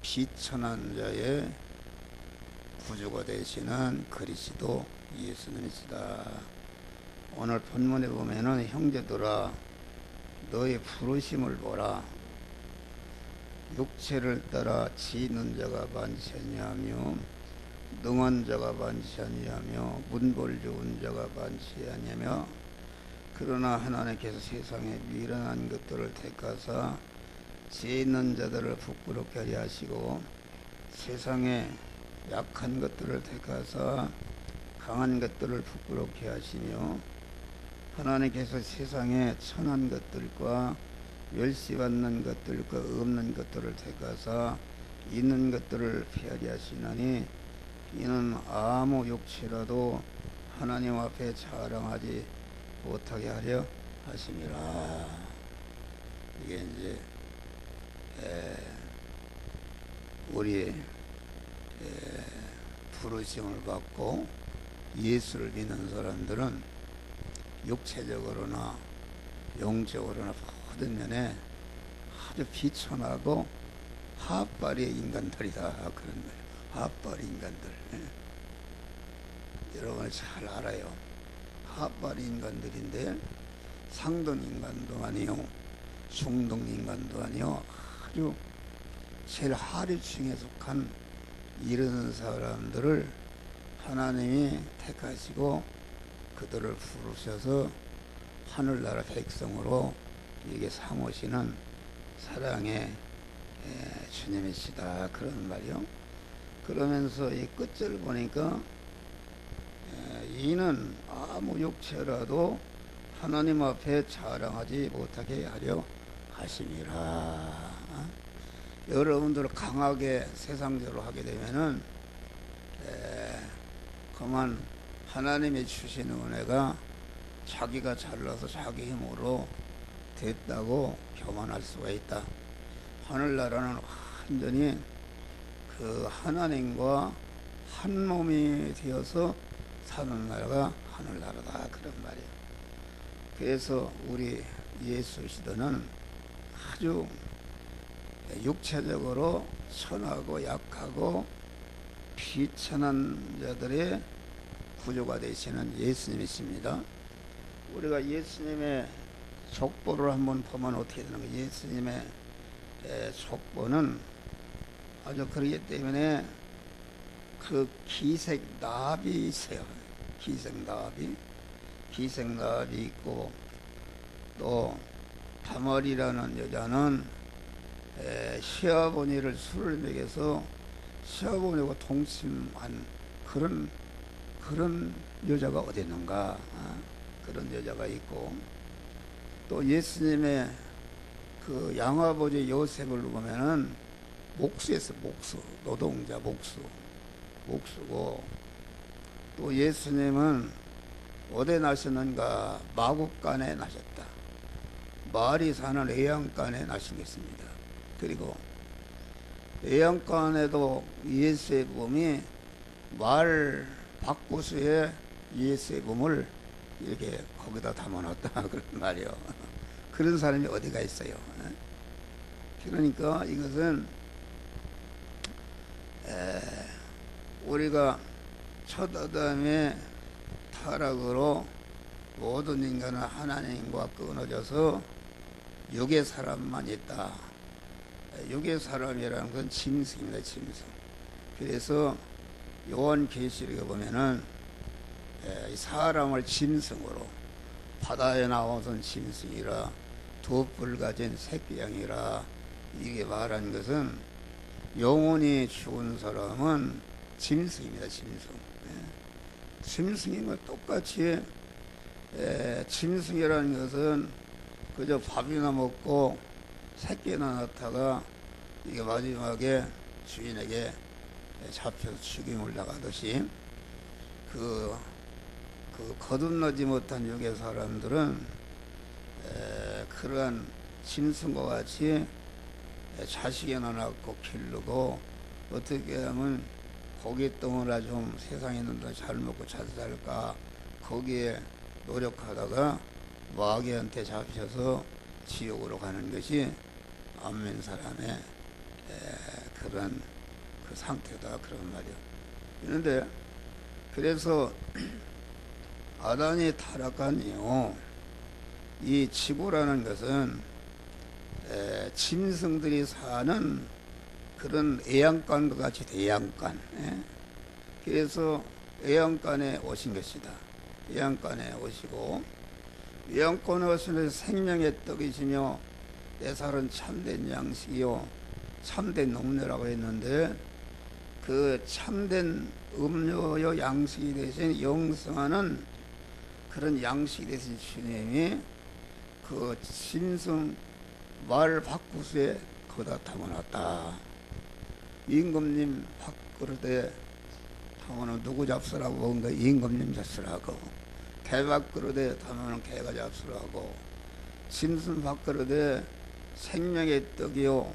비천한 자의 구주가 되시는 그리스도 예수님이시다. 오늘 본문에 보면은 형제들아 너의 부르심을 보라. 육체를 따라 지는 자가 많지 아니하며 능한 자가 많지 아니하며 문벌 좋은 자가 많지 아니하며 그러나 하나님께서 세상에 미련한 것들을 택하사 지혜 있는 자들을 부끄럽게 하려 하시고 세상에 약한 것들을 택하사 강한 것들을 부끄럽게 하시며 하나님께서 세상에 천한 것들과 멸시받는 것들과 없는 것들을 택하사 있는 것들을 피하게 하시나니 이는 아무 육체라도 하나님 앞에 자랑하지 못하게 하려 하심이라. 이게 이제 우리 부르심을 받고 예수를 믿는 사람들은 육체적으로나 영적으로나 모든 면에 아주 비천하고 핫바리의 인간들이다 그런 거예요. 핫바리 인간들. 여러분 잘 알아요. 핫바리 인간들인데 상등 인간도 아니요 중등 인간도 아니요 아주 제일 하류층에 속한 이런 사람들을 하나님이 택하시고 그들을 부르셔서 하늘나라 백성으로 이게 삼으시는 사랑의 주님이시다 그런 말이요. 그러면서 이 끝을 보니까 이는 아무 육체라도 하나님 앞에 자랑하지 못하게 하려 하심이라. 여러분들 강하게 세상적으로 하게 되면은 그만 하나님이 주시는 은혜가 자기가 잘나서 자기 힘으로 됐다고 교만할 수가 있다. 하늘나라는 완전히 그 하나님과 한 몸이 되어서 사는 나라가 하늘나라다 그런 말이에요. 그래서 우리 예수 시대는 아주 육체적으로 천하고 약하고 비천한 자들의 구주가 되시는 예수님이십니다. 우리가 예수님의 족보를 한번 보면 어떻게 되는 거예요? 예수님의 족보는 아주 그렇기 때문에 그 기색 나비 있어요. 기색 나비 있고 또 다말이라는 여자는 시아버니를 술을 먹여서 시아버니하고 동침한 그런 여자가 어디 있는가? 그런 여자가 있고 또 예수님의 그 양아버지 요셉을 보면은 목수였어. 목수, 노동자 목수고 또 예수님은 어디 나셨는가? 마국간에 나셨다. 말이 사는 애양간에 나시겠습니다. 그리고 애양간에도 예수의 몸이 말 박구수에 예수의 몸을 이렇게 거기다 담아놨다 그런 말이요. 그런 사람이 어디가 있어요. 그러니까 이것은 우리가 첫 아담의 타락으로 모든 인간은 하나님과 끊어져서 육의 사람만 있다. 육의 사람이라는 건 짐승입니다. 짐승. 그래서 요한계시록에 보면은 사람을 짐승으로 바다에 나와선 짐승이라 두 뿔 가진 새끼양이라 이게 말한 것은 영혼이 죽은 사람은 짐승입니다. 짐승이면 똑같이 짐승이라는 것은 그저 밥이나 먹고 새끼나 낳다가 이게 마지막에 주인에게 잡혀서 죽임을 당하듯이 그 거듭나지 못한 육의 사람들은 그러한 짐승과 같이 자식이나 낳고 기르고 어떻게 하면 고깃덩어리나 좀 세상에 있는 거 잘 먹고 잘 살까 거기에 노력하다가 마귀한테 잡혀서 지옥으로 가는 것이 안면 사람의 그런 그 상태다 그런 말이야. 그런데 그래서 아담이 타락한 이후 이 지구라는 것은 짐승들이 사는 그런 애양간과 같이 애양간. 그래서 애양간에 오신 것이다. 애양간에 오시고 애양간에 오시는 생명의 떡이시며 내 살은 참된 양식이요 참된 음료라고 했는데 그 참된 음료요 양식이 되신 영성하는 그런 양식이 되신 주님이 그 짐승 말 밥그릇에 거기다 담아놨다. 임금님 밥그릇에 담아놓은 누구 잡수라고 먹은 거 임금님 잡수라고, 개 밥그릇에 담아놓은 개가 잡수라고, 짐승 밥그릇에 생명의 떡이요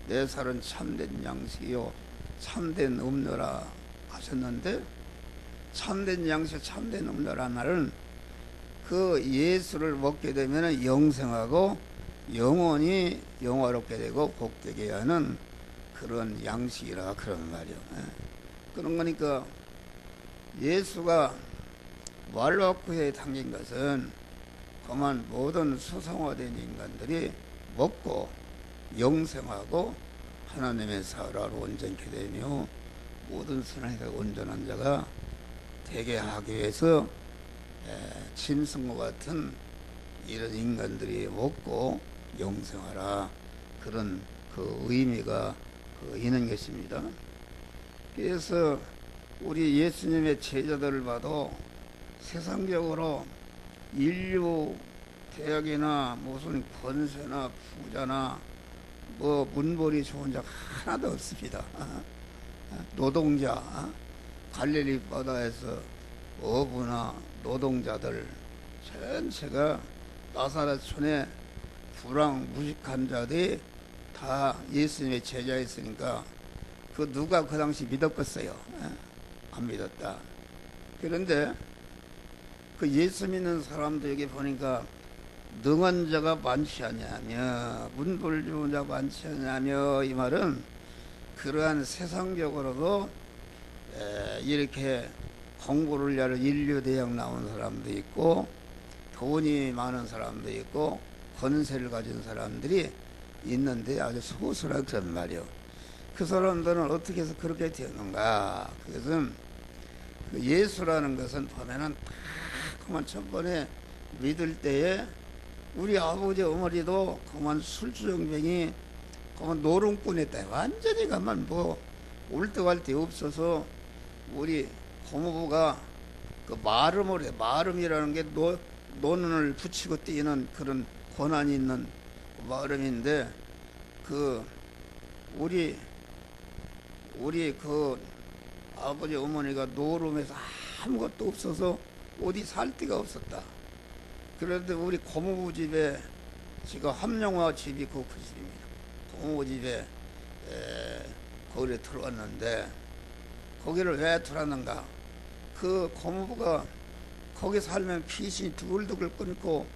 내 살은 참된 양식이요 참된 음료라 하셨는데, 참된 양식 참된 음료라는 말은 그 예수를 먹게 되면 영생하고 영원히 영화롭게 되고 복되게 하는 그런 양식이라 그런 말이요. 그런 거니까 예수가 말로크에 담긴 것은 그만 모든 수성화된 인간들이 먹고 영생하고 하나님의 사라로 온전케 되며 모든 선악에서 온전한 자가 되게 하기 위해서 짐승과 같은 이런 인간들이 먹고 영생하라 그런 그 의미가 있는 것입니다. 그래서 우리 예수님의 제자들을 봐도 세상적으로 인류 대학이나 무슨 권세나 부자나 뭐 문벌이 좋은 자 하나도 없습니다. 노동자, 갈릴리 바다에서 어부나 노동자들 전체가 나사렛촌에 불황무식한 자들이 다 예수님의 제자였으니까 그 누가 그 당시 믿었겠어요? 안 믿었다. 그런데 그 예수 믿는 사람들에게 보니까 능한 자가 많지 않냐며 문벌 좋은 자가 많지 않냐며 이 말은 그러한 세상적으로도 이렇게 공부를 하러 인류 대학 나온 사람도 있고 돈이 많은 사람도 있고 권세를 가진 사람들이 있는데 아주 소수라 그런 말이요. 그 사람들은 어떻게 해서 그렇게 되는가? 그것은 그 예수라는 것은 보면은 다 그만 첫번에 믿을 때에 우리 아버지 어머니도 그만 술주정뱅이 그만 노름꾼했다. 완전히 그만 뭐 올 때 갈 데 없어서 우리 고모부가 그 마름을 해. 마름이라는 게 노는을 붙이고 뛰는 그런 권한이 있는 마름인데 그 우리 그 아버지 어머니가 노름에서 아무것도 없어서 어디 살 데가 없었다. 그런데 우리 고모부 집에 지금 함영화 집이 그 집입니다. 고모부 집에 거기에 들어왔는데 거기를 왜 들어왔는가? 그 고모부가 거기 살면 피신이 두글두글 끓고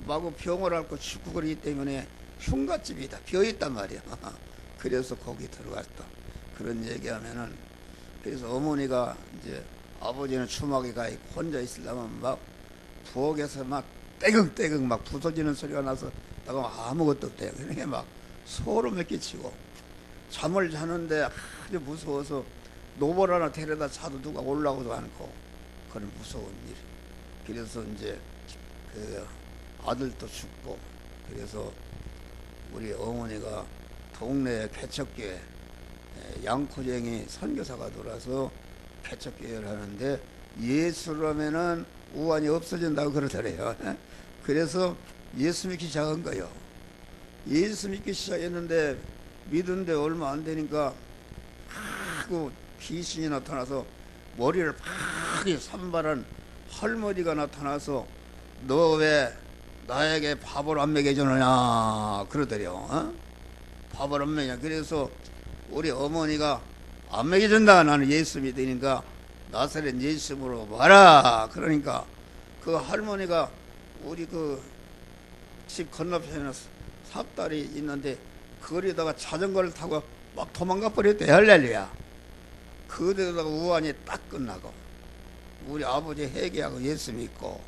마구 병을 앓고 죽고 그러기 때문에 흉가집이다. 비어있단 말이야. 그래서 거기 들어갔다. 그런 얘기하면은 그래서 어머니가 이제 아버지는 추막에 가 있고 혼자 있으려면 막 부엌에서 막 떼긍떼긍 막 부서지는 소리가 나서 나가 아무것도 없대요. 그러니까 막 소름에 끼치고 잠을 자는데 아주 무서워서 노벌 하나 데려다 자도 누가 올라오지도 않고 그런 무서운 일. 그래서 이제 그 아들도 죽고 그래서 우리 어머니가 동네에 개척교회 양코쟁이 선교사가 돌아서 개척교회를 하는데 예수라면은 우환이 없어진다고 그러더래요. 그래서 예수 믿기 시작한 거예요. 예수 믿기 시작했는데 믿은데 얼마 안 되니까 그 귀신이 나타나서 머리를 파게 산발한 헐머리가 나타나서 너 왜 나에게 밥을 안 먹여주느냐 그러더래요. 밥을 안 먹이냐. 그래서 우리 어머니가 안 먹여준다. 나는 예수 믿으니까 나사렛 예수님으로 와라. 그러니까 그 할머니가 우리 그 집 건너편에 삽다리 있는데 거기다가 자전거를 타고 막 도망가 버렸대. 할렐루야. 그대로다가 우환이 딱 끝나고 우리 아버지 회개하고 예수 믿고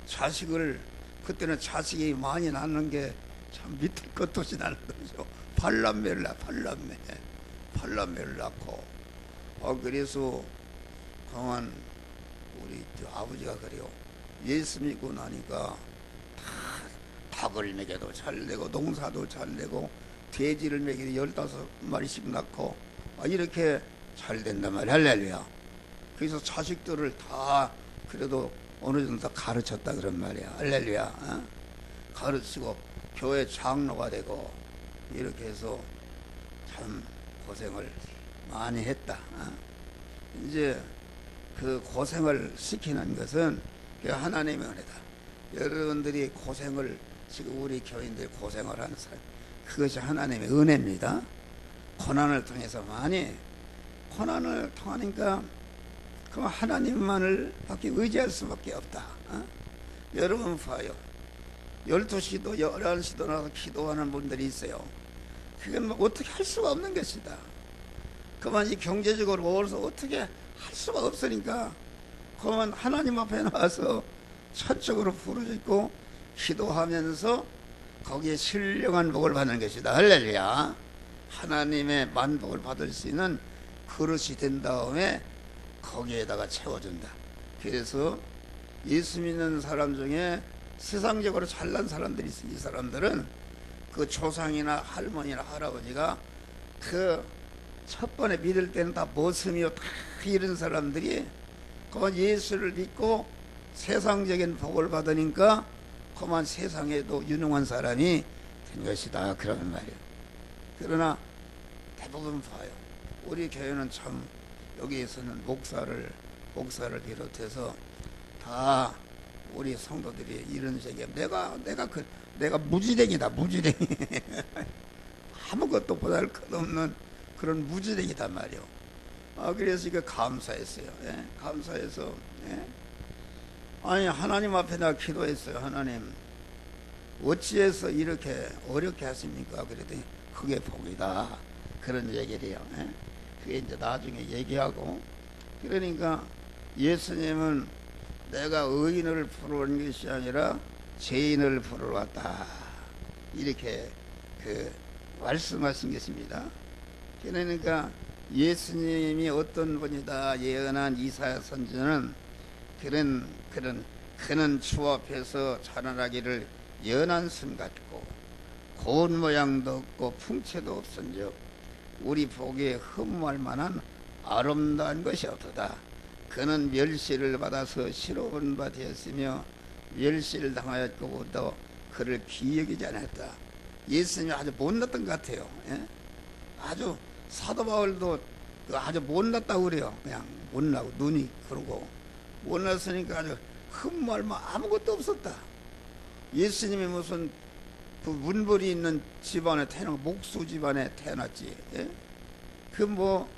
자식을, 그때는 자식이 많이 낳는 게 참 밑을 것도 없이 낳는 거죠. 팔남매를 낳고 그래서 그만 우리 아버지가 그래요. 예수 믿고 나니까 닭을 먹여도 잘 되고 농사도 잘 되고 돼지를 먹여도 15마리씩 낳고 이렇게 잘 된단 말이야. 할렐루야. 그래서 자식들을 다 그래도 어느 정도 가르쳤다 그런 말이야. 할렐루야. 가르치고 교회 장로가 되고 이렇게 해서 참 고생을 많이 했다. 이제 그 고생을 시키는 것은 하나님의 은혜다. 여러분들이 고생을, 지금 우리 교인들이 고생을 하는 사람, 그것이 하나님의 은혜입니다. 고난을 통해서 많이, 고난을 통하니까 그럼 하나님만을 밖에 의지할 수밖에 없다. 여러분 봐요. 12시도 11시도 나와서 기도하는 분들이 있어요. 그건 뭐 어떻게 할 수가 없는 것이다. 그만 이 경제적으로 어려서 어떻게 할 수가 없으니까 그만 하나님 앞에 나와서 첫적으로 부르짖고 기도하면서 거기에 신령한 복을 받는 것이다. 할렐루야. 하나님의 만복을 받을 수 있는 그릇이 된 다음에 거기에다가 채워준다. 그래서 예수 믿는 사람 중에 세상적으로 잘난 사람들이 있어요. 이 사람들은 그 조상이나 할머니나 할아버지가 그 첫 번에 믿을 때는 다 머슴이요 다 이런 사람들이 그만 예수를 믿고 세상적인 복을 받으니까 그만 세상에도 유능한 사람이 된 것이다. 그런 말이에요. 그러나 대부분 봐요. 우리 교회는 참 여기에서는 목사를 비롯해서 다 우리 성도들이 이런 식의 내가 무지랭이다. 무지랭이. 아무것도 보잘 것 없는 그런 무지랭이단 말이요. 그래서 이거 감사했어요. 예? 감사해서 아니 하나님 앞에 나 기도했어요. 하나님 어찌해서 이렇게 어렵게 하십니까? 그랬더니 그게 복이다. 그런 얘기를 해요. 예? 그게 이제 나중에 얘기하고, 그러니까 예수님은 내가 의인을 부르러 온 것이 아니라 죄인을 부르러 왔다. 이렇게 말씀하신 것입니다. 그러니까 예수님이 어떤 분이다 예언한 이사야 선지자는 그는 주 앞에서 자라나기를 연한 순 같고 고운 모양도 없고 풍채도 없은즉 우리 보기에 흠모할 만한 아름다운 것이 없도다. 그는 멸시를 받아서 싫어본 바 되었으며 멸시를 당하였고도 그를 기여기지 않았다. 예수님이 아주 못났던 것 같아요. 예? 아주 사도 바울도 아주 못났다고 그래요. 그냥 못나고 눈이 그러고 못났으니까 아주 흠모할 만 아무것도 없었다. 예수님이 무슨 그 문벌이 있는 집안에 태어나고 목수 집안에 태어났지. 예? 그 뭐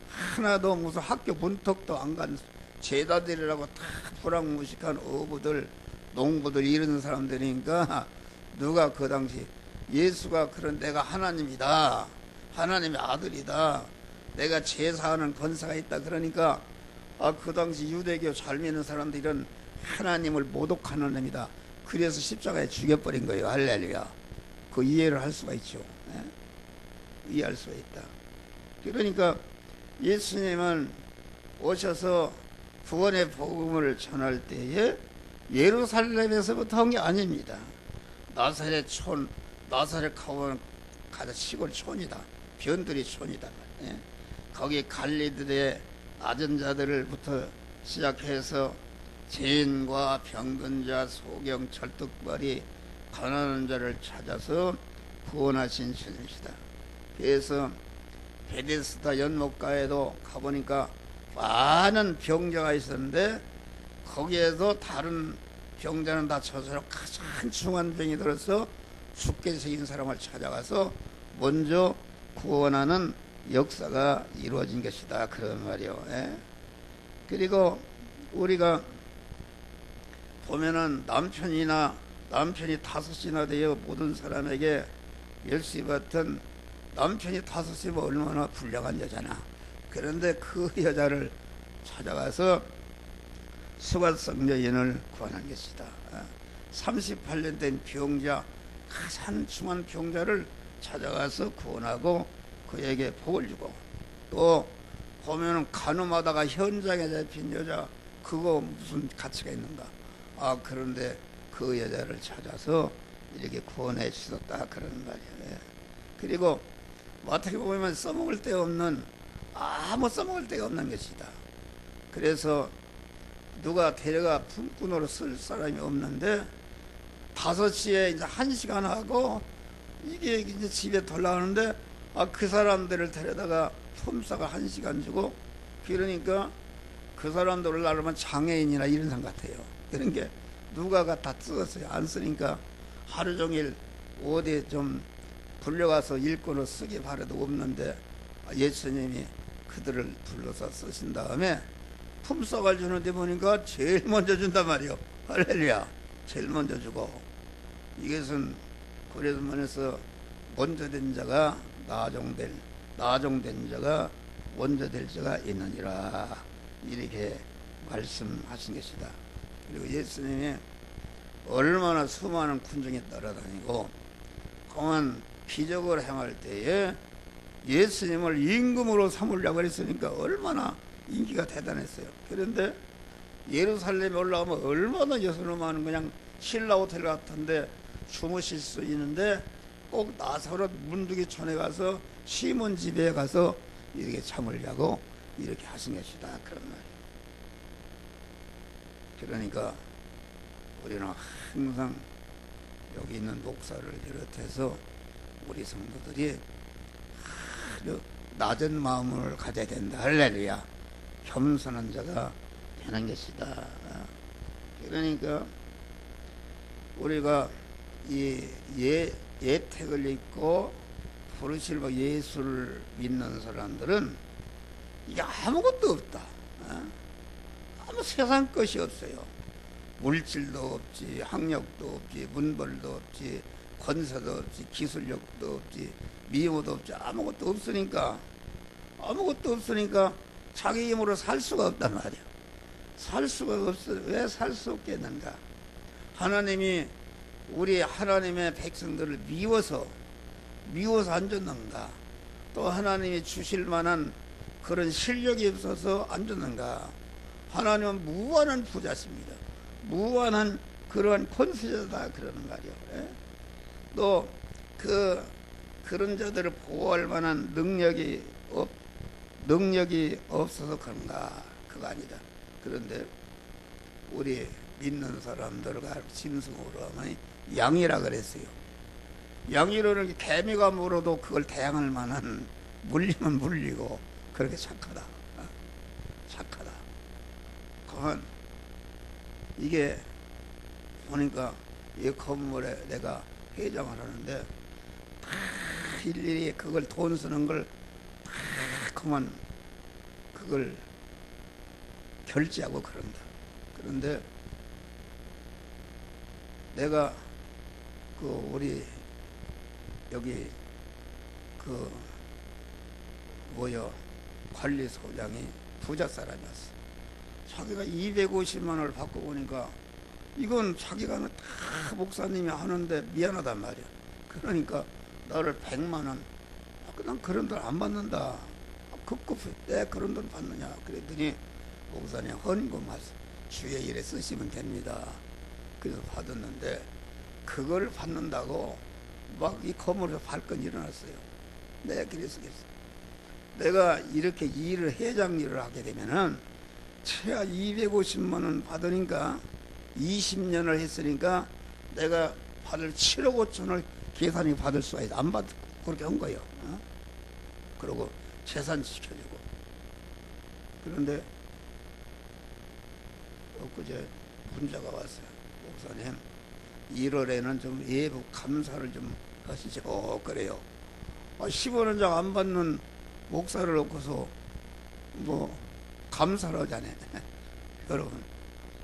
하나도 무슨 학교 문턱도 안 간 제자들이라고 다 불황무식한 어부들, 농부들 이런 사람들이니까 누가 그 당시 예수가 그런 내가 하나님이다, 하나님의 아들이다, 내가 제사하는 권세가 있다 그러니까 그 당시 유대교 잘 믿는 사람들은 하나님을 모독하는 놈이다. 그래서 십자가에 죽여버린 거예요. 할렐루야. 그 이해를 할 수가 있죠. 예? 이해할 수가 있다. 그러니까 예수님은 오셔서 구원의 복음을 전할 때에 예루살렘에서부터 한 게 아닙니다. 나사렛 가보면 가장 시골 촌이다. 변두리 촌이다. 예? 거기 갈리들의 낮은 자들부터 시작해서 죄인과 병든 자, 소경, 철뚝벌이 가난한 자를 찾아서 구원하신 주님이시다. 그래서 베데스다 연못가에도 가보니까 많은 병자가 있었는데 거기에도 다른 병자는 다 저절로 가장 중한 병이 들어서 죽게 생긴 사람을 찾아가서 먼저 구원하는 역사가 이루어진 것이다. 그런 말이요. 예? 그리고 우리가 보면은 남편이 5이나 되어 모든 사람에게 멸시받던 남편이 5이면 얼마나 불량한 여자나. 그런데 그 여자를 찾아가서 수가성 여인을 구하는 것이다. 38년 된 병자, 가장 중한 병자를 찾아가서 구원하고 그에게 복을 주고, 또 보면은 간호마다가 현장에 잡힌 여자, 그거 무슨 가치가 있는가. 그런데 그 여자를 찾아서 이렇게 구원해 주셨다, 그런 말이에요. 그리고 어떻게 보면 써먹을 데 없는, 아무 써먹을 데가 없는 것이다. 그래서 누가 데려가 품꾼으로 쓸 사람이 없는데 5시에 이제 1시간 하고 이게 이제 집에 돌아오는데 그 사람들을 데려다가 품삯을 1시간 주고, 그러니까 그 사람들을 나르면 장애인이나 이런 사람 같아요. 그런 게 누가가 다 쓰었어요. 안 쓰니까 하루 종일 어디 좀 불려가서 일꾼을 쓰기 바라도 없는데 예수님이 그들을 불러서 쓰신 다음에 품삯을 주는데 보니까 제일 먼저 준단 말이요. 할렐루야. 제일 먼저 주고, 이것은 그래서 면에서 먼저 된 자가 나종된 자가 먼저 될 자가 있느니라, 이렇게 말씀하신 것이다. 그리고 예수님이 얼마나 수많은 군중이 따라다니고 공한 기적을 행할 때에 예수님을 임금으로 삼으려고 했으니까 얼마나 인기가 대단했어요. 그런데 예루살렘에 올라가면 얼마나 여성을 많은, 그냥 신라 호텔 같은데 주무실 수 있는데 꼭 나사렛 문두기촌에 가서 시몬 집에 가서 이렇게 잠을 자고 이렇게 하신 것이다, 그런 말이에요. 그러니까 우리는 항상 여기 있는 목사를 비롯해서 우리 성도들이 아주 낮은 마음을 가져야 된다. 할렐루야. 겸손한 자가 되는 것이다. 그러니까 우리가 이 예택을 입고 부르실 예수를 믿는 사람들은 이게 아무것도 없다. 아무 세상 것이 없어요. 물질도 없지, 학력도 없지, 문벌도 없지, 권세도 없지, 기술력도 없지, 미모도 없지, 아무것도 없으니까 자기 힘으로 살 수가 없단 말이야. 살 수가 없어. 왜 살 수 없겠는가? 하나님이 우리 하나님의 백성들을 미워서 안 줬는가? 또 하나님이 주실 만한 그런 실력이 없어서 안 줬는가? 하나님은 무한한 부자십니다. 무한한 그러한 권세자다, 그러는 말이요. 또 그런 자들을 보호할 만한 능력이 없어서 그런가? 그거 아니다. 그런데 우리 믿는 사람들과 짐승으로 하면 양이라 그랬어요. 양이로는 개미가 물어도 그걸 대항할 만한, 물리면 물리고 그렇게 착하다. 착하다. 그건 이게 보니까 이 건물에 내가 회장을 하는데 다 일일이 그걸 돈 쓰는 걸 다 그만 그걸 결제하고 그런다. 그런데 내가 우리 여기 관리소장이 부자 사람이었어. 자기가 250만 원을 받고 보니까 이건 자기가 다 목사님이 하는데 미안하단 말이야. 그러니까 나를 100만 원, 난 그런 돈 안 받는다. 급급해. 내 그런 돈 받느냐? 그랬더니 목사님 헌금하세요. 주의 일에 쓰시면 됩니다. 그래서 받았는데 그걸 받는다고 막 이 건물에서 발건 일어났어요. 내가 그랬겠어. 내가 이렇게 회장 일을 하게 되면은 최하 250만 원 받으니까 20년을 했으니까 내가 받을 7억 5천을 계산이 받을 수가 있어. 안 받고 그렇게 한 거예요. 그리고 재산 지켜주고. 그런데 엊그제 문자가 왔어요. 목사님 1월에는 좀 예부 감사를 좀 하시죠. 그래요. 15년장 안 받는 목사를 놓고서 감사를 하자네. 여러분,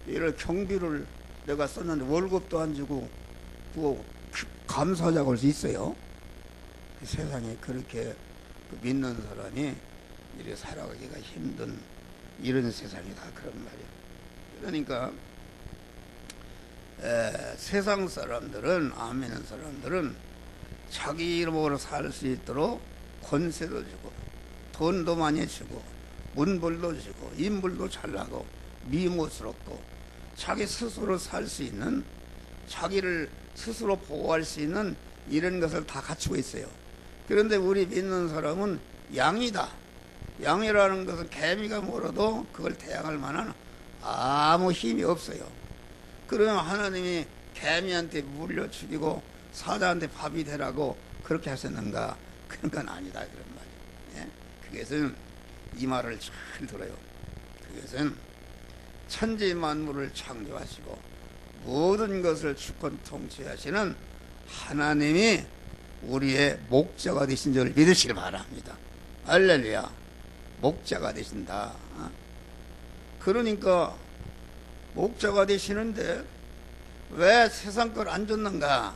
이런 경비를 내가 썼는데 월급도 안 주고 감사하자고 할 수 있어요? 세상에 그렇게 믿는 사람이 이렇게 살아가기가 힘든 이런 세상이다 그런 말이에요. 그러니까 세상 사람들은 안 믿는 사람들은 자기 이름으로 살 수 있도록 권세도 주고 돈도 많이 주고 문벌도 주고 인물도 잘나고 미모스럽고 자기 스스로 살 수 있는 자기를 스스로 보호할 수 있는 이런 것을 다 갖추고 있어요. 그런데 우리 믿는 사람은 양이다. 양이라는 것은 개미가 물어도 그걸 대항할 만한 아무 힘이 없어요. 그러면 하나님이 개미한테 물려 죽이고 사자한테 밥이 되라고 그렇게 하셨는가? 그런 건 아니다 그런 말이에요. 예? 그것은 이 말을 잘 들어요. 그것은 천지 만물을 창조하시고 모든 것을 주권 통치하시는 하나님이 우리의 목자가 되신 줄 믿으시길 바랍니다. 할렐루야. 목자가 되신다. 그러니까 목자가 되시는데 왜 세상 걸 안 줬는가?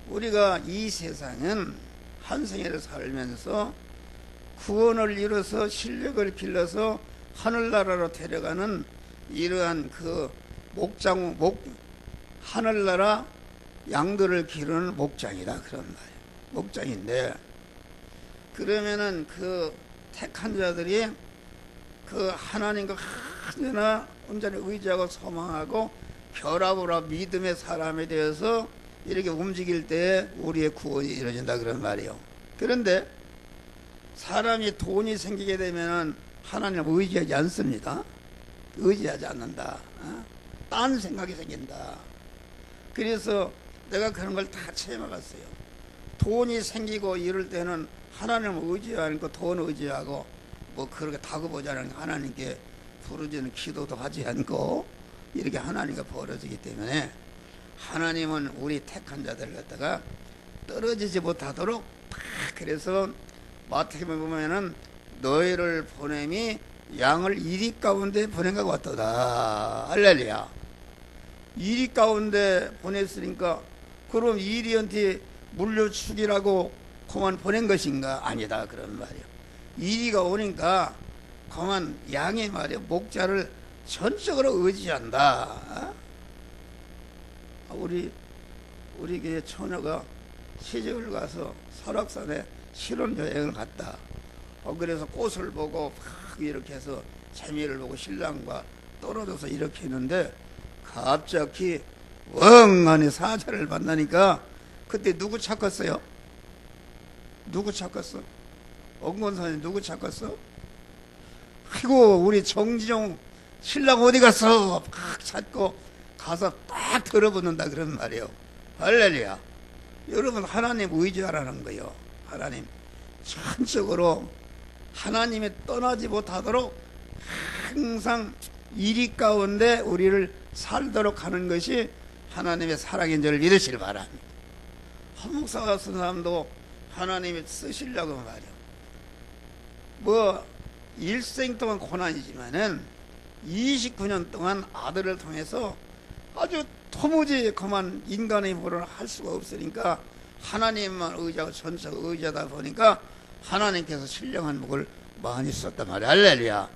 우리가 이 세상은 한 생애를 살면서 구원을 이뤄서 실력을 길러서 하늘나라로 데려가는 이러한 그 하늘나라 양들을 기르는 목장이다 그런 말이에요. 목장인데 그러면은 그 택한 자들이 그 하나님과 언제나 온전히 의지하고 소망하고 결합을 하고 믿음의 사람에 대해서 이렇게 움직일 때 우리의 구원이 이루어진다 그런 말이에요. 그런데 사람이 돈이 생기게 되면은 하나님을 의지하지 않습니다. 의지하지 않는다. 딴 생각이 생긴다. 그래서 내가 그런 걸 다 체험해봤어요. 돈이 생기고 이럴 때는 하나님을 의지하는 거 돈 의지하고 뭐 그렇게 다그보자는 하나님께 부르지는 기도도 하지 않고 이렇게 하나님과 벌어지기 때문에 하나님은 우리 택한 자들 갖다가 떨어지지 못하도록 그래서 마태복음에 보면은 너희를 보냄이 양을 이리 가운데 보낸 것 같도다. 할렐루야. 이리 가운데 보냈으니까 그럼 이리한테 물려 죽이라고 그만 보낸 것인가? 아니다 그런 말이에요. 이리가 오니까 그만 양의 말이에요. 목자를 전적으로 의지한다. 우리 교회 처녀가 시집을 가서 설악산에 신혼여행을 갔다. 그래서 꽃을 보고 막 이렇게 해서 재미를 보고 신랑과 떨어져서 이렇게 했는데 갑자기 엉하니 사자를 만나니까 그때 누구 찾겠어요? 누구 찾겠어? 엉건산에 누구 찾겠어? 아이고 우리 정지용 신랑 어디 갔어? 막 찾고 가서 딱 들어붙는다 그런 말이에요. 할렐루야. 여러분 하나님 의지하라는 거예요. 하나님 전적으로 하나님이 떠나지 못하도록 항상 이리 가운데 우리를 살도록 하는 것이 하나님의 사랑인 줄 믿으시길 바랍니다. 한목사 같은 사람도 하나님이 쓰시려고 말이에요. 뭐 일생 동안 고난이지만은 29년 동안 아들을 통해서 아주 도무지 그만 인간의 힘으로는 할 수가 없으니까 하나님만 의지하고 전적 의지하다 보니까 하나님께서 신령한 목을 많이 썼단 말이야. 할렐루야.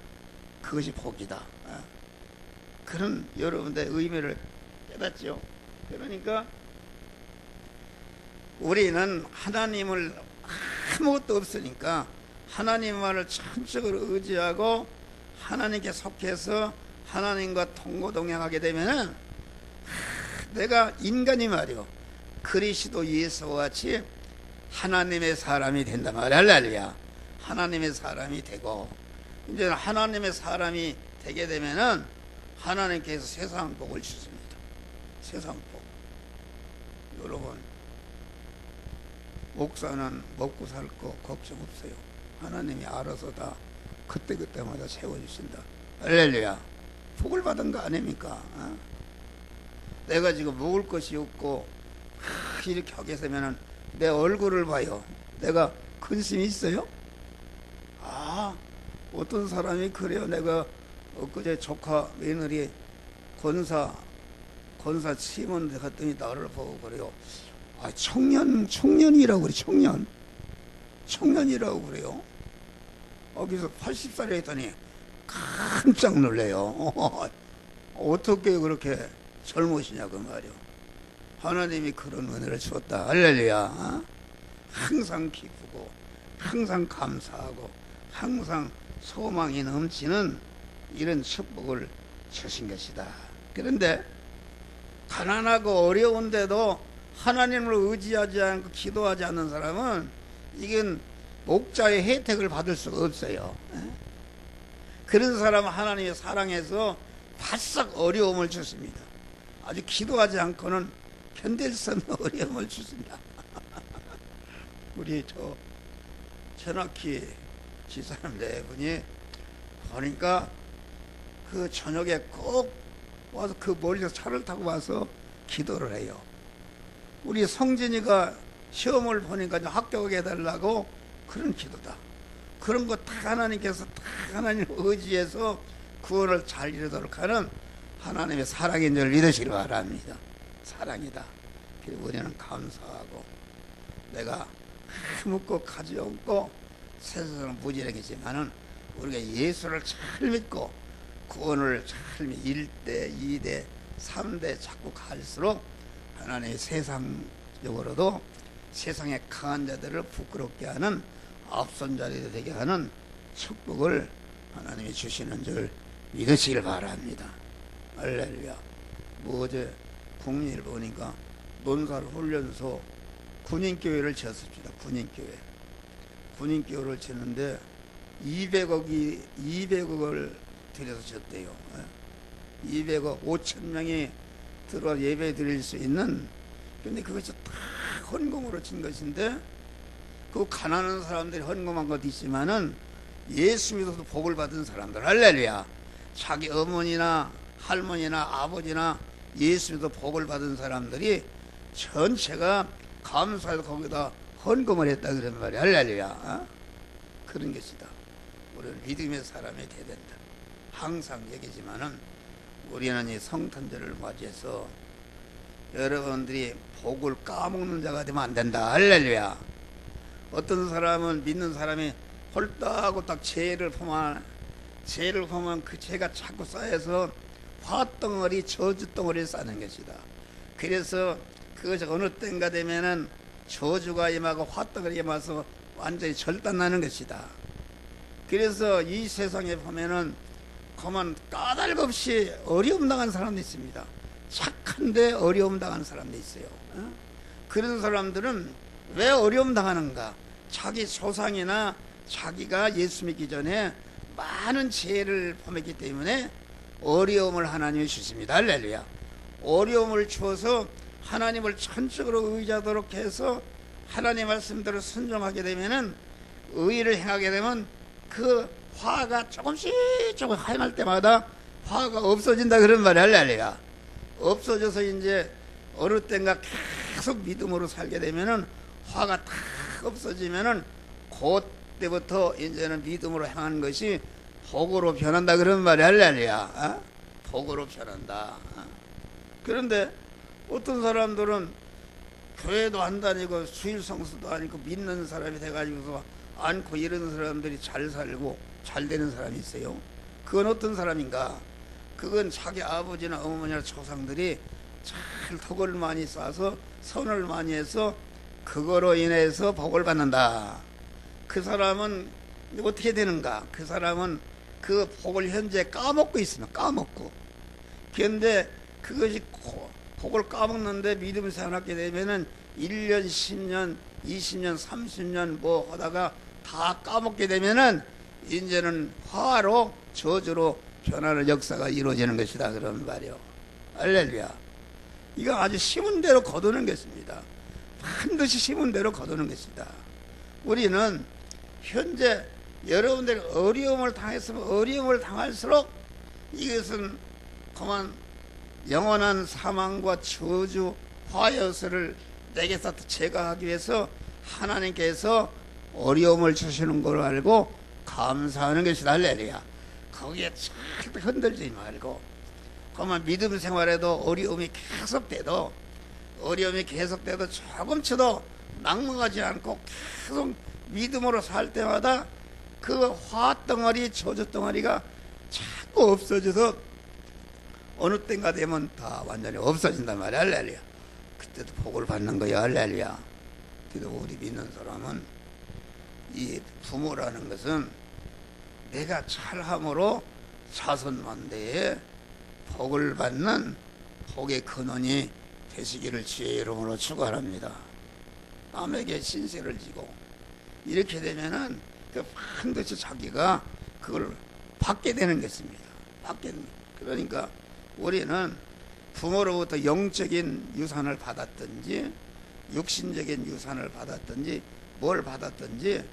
그것이 복이다. 그런 여러분들의 의미를 깨닫죠. 그러니까 우리는 하나님을 아무것도 없으니까 하나님만을 전적으로 의지하고 하나님께 속해서 하나님과 동고동행하게 되면은 내가 인간이 말이요 그리스도 예수와 같이 하나님의 사람이 된단 말이야. 할렐루야. 하나님의 사람이 되고 이제 하나님의 사람이 되게 되면은 하나님께서 세상 복을 주십니다. 세상 복. 여러분 목사는 먹고 살 거 걱정 없어요. 하나님이 알아서 다 그때그때마다 세워주신다. 할렐루야. 복을 받은 거 아닙니까? 내가 지금 먹을 것이 없고 이렇게 하게 되면은 내 얼굴을 봐요. 내가 근심이 있어요? 어떤 사람이 그래요. 내가 엊그제 조카 며느리 권사 치문대 갔더니 나를 보고 그래요. 청년이라고 그래, 청년이라고 그래요. 거기서 80살이 했더니 깜짝 놀래요. 어떻게 그렇게 젊으시냐 그 말이요. 하나님이 그런 은혜를 주었다. 할렐루야. 항상 기쁘고 항상 감사하고 항상 소망이 넘치는 이런 축복을 주신 것이다. 그런데 가난하고 어려운데도 하나님을 의지하지 않고 기도하지 않는 사람은 이건 목자의 혜택을 받을 수가 없어요. 그런 사람은 하나님의 사랑에서 바싹 어려움을 주십니다. 아주 기도하지 않고는 견딜 수 없는 어려움을 주십니다. 우리 전학기 지사님 네 분이 보니까 그 저녁에 꼭 와서 그 멀리서 차를 타고 와서 기도를 해요. 우리 성진이가 시험을 보니까 합격하게 해달라고 그런 기도다. 그런 거 다 하나님께서 다 하나님 의지해서 구원을 잘 이루도록 하는 하나님의 사랑인 줄 믿으시기 바랍니다. 사랑이다. 그리고 우리는 감사하고 내가 묻고 가지없고 세상은 무지하겠지만은 우리가 예수를 잘 믿고 구원을 잘 믿고 1대, 2대, 3대 자꾸 갈수록 하나님의 세상적으로도 세상의 강한 자들을 부끄럽게 하는 앞선 자리가 되게 하는 축복을 하나님이 주시는 줄 믿으시길 바랍니다. 할렐루야. 어제 국민을 보니까 논살훈련소 군인교회를 지었습니다. 군인교회를 지는데 200억을 들여서 지었대요. 200억 5천 명이 들어와 예배 드릴 수 있는, 근데 그것이 다 헌금으로 진 것인데 그 가난한 사람들이 헌금한 것도 있지만은 예수 믿어서 복을 받은 사람들, 할렐루야. 자기 어머니나 할머니나 아버지나 예수 믿어 복을 받은 사람들이 전체가 감사해서 거기다 헌금을 했다 그런 말이야. 할렐루야. 그런 것이다. 우리는 믿음의 사람이 되어야 된다. 항상 얘기지만은 우리는 이 성탄절을 맞이해서 여러분들이 복을 까먹는 자가 되면 안 된다. 할렐루야. 어떤 사람은 믿는 사람이 홀딱홀딱 죄를 보면 그 죄가 자꾸 쌓여서 화덩어리 저주덩어리를 쌓는 것이다. 그래서 그것이 어느 때인가 되면은 저주가 임하고 화덩어리가 임해서 완전히 절단나는 것이다. 그래서 이 세상에 보면은 그만 까닭없이 어려움 당한 사람도 있습니다. 착한데 어려움 당하는 사람도 있어요. 그런 사람들은 왜 어려움 당하는가? 자기 조상이나 자기가 예수 믿기 전에 많은 죄를 범했기 때문에 어려움을 하나님이 주십니다. 할렐루야. 어려움을 주어서 하나님을 전적으로 의지하도록 해서 하나님 말씀대로 순종하게 되면은, 의를 행하게 되면 그 화가 조금씩 행할 때마다 화가 없어진다 그런 말이야. 할렐루야. 없어져서 이제 어느 때인가 계속 믿음으로 살게 되면은 화가 다 없어지면은 그때부터 이제는 믿음으로 행하는 것이 복으로 변한다 그런 말이야. 할렐루야. 복으로 변한다. 그런데 어떤 사람들은 교회도 안 다니고 수일 성수도 아니고 믿는 사람이 돼가지고서 않고 이런 사람들이 잘 살고 잘 되는 사람이 있어요. 그건 어떤 사람인가? 그건 자기 아버지나 어머니나 조상들이 잘 덕을 많이 쌓아서 선을 많이 해서 그거로 인해서 복을 받는다. 그 사람은 어떻게 되는가? 그 사람은 그 복을 현재 까먹고 있으면 까먹고, 그런데 그것이 복을 까먹는데 믿음을 생각하게 되면은 1년, 10년, 20년, 30년 뭐 하다가 다 까먹게 되면은 이제는 화로 저주로 변하는 역사가 이루어지는 것이다 그런 말이요. 할렐루야. 이거 아주 심은 대로 거두는 것입니다. 반드시 심은 대로 거두는 것이다. 우리는 현재 여러분들이 어려움을 당했으면 어려움을 당할수록 이것은 그만 영원한 사망과 저주, 화여서를 내게서 제거하기 위해서 하나님께서 어려움을 주시는 걸 알고 감사하는 것이다. 할렐루야. 거기에 절대 흔들리지 말고, 그만 믿음 생활에도 어려움이 계속 돼도 어려움이 계속돼도 조금치도 낙망하지 않고 계속 믿음으로 살 때마다 그 화덩어리 저주덩어리가 자꾸 없어져서 어느 때인가 되면 다 완전히 없어진단 말이야. 할렐루야. 그때도 복을 받는 거야. 할렐루야. 그래도 우리 믿는 사람은 이 부모라는 것은 내가 잘함으로 자손만대에 복을 받는 복의 근원이 되시기를 주의 이름으로 축원합니다. 남에게 신세를 지고 이렇게 되면은 그 반드시 자기가 그걸 받게 되는 것입니다. 받게 되는. 그러니까 우리는 부모로부터 영적인 유산을 받았든지 육신적인 유산을 받았든지 뭘 받았든지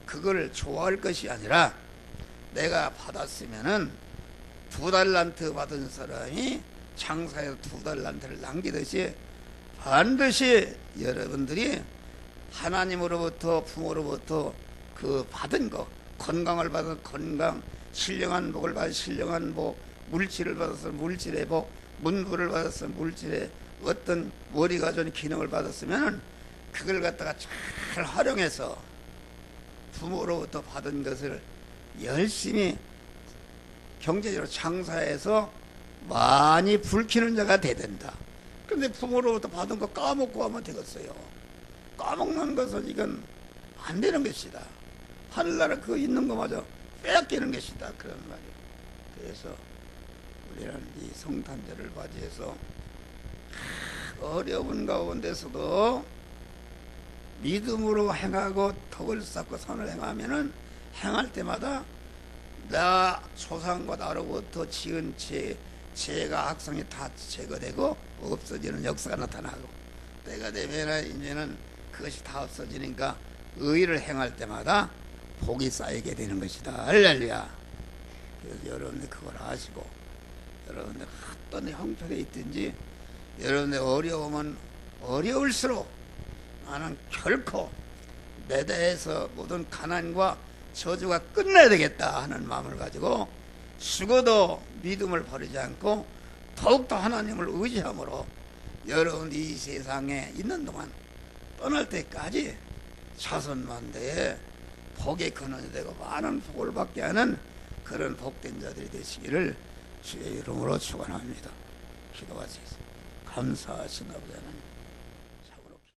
그걸 좋아할 것이 아니라 내가 받았으면은 2달란트 받은 사람이 장사에서 2달란트를 남기듯이 반드시 여러분들이 하나님으로부터 부모로부터 그 받은 거, 건강을 받은 건강, 신령한 복을 받은 신령한 복, 물질을 받아서 물질의 복, 문부를 받아서 물질의 어떤 머리가 좋은 기능을 받았으면 그걸 갖다가 잘 활용해서 부모로부터 받은 것을 열심히 경제적으로 장사해서 많이 불키는 자가 돼야 된다. 그런데 부모로부터 받은 거 까먹고 하면 되겠어요. 까먹는 것은 이건 안 되는 것이다. 하늘나라 그 있는 것마저 빼앗기는 것이다. 그런 말이에요. 그래서 우리는 이 성탄절을 맞이해서 어려운 가운데서도 믿음으로 행하고 덕을 쌓고 선을 행하면은 행할 때마다 나 조상과 나로부터 지은 죄가 악성이 다 제거되고 없어지는 역사가 나타나고 때가 되면 이제는 그것이 다 없어지니까 의를 행할 때마다 복이 쌓이게 되는 것이다. 할렐루야. 그래서 여러분들 그걸 아시고 여러분들 어떤 형편에 있든지 여러분들 어려우면 어려울수록 나는 결코 내 대해서 모든 가난과 저주가 끝나야 되겠다 하는 마음을 가지고 죽어도 믿음을 버리지 않고 더욱더 하나님을 의지함으로 여러분이 이 세상에 있는 동안 떠날 때까지 자손만대에 복의 근원이 되고 많은 복을 받게 하는 그런 복된 자들이 되시기를 주의 이름으로 축원합니다. 기도하시겠습니다. 감사하신 아버지 하나님,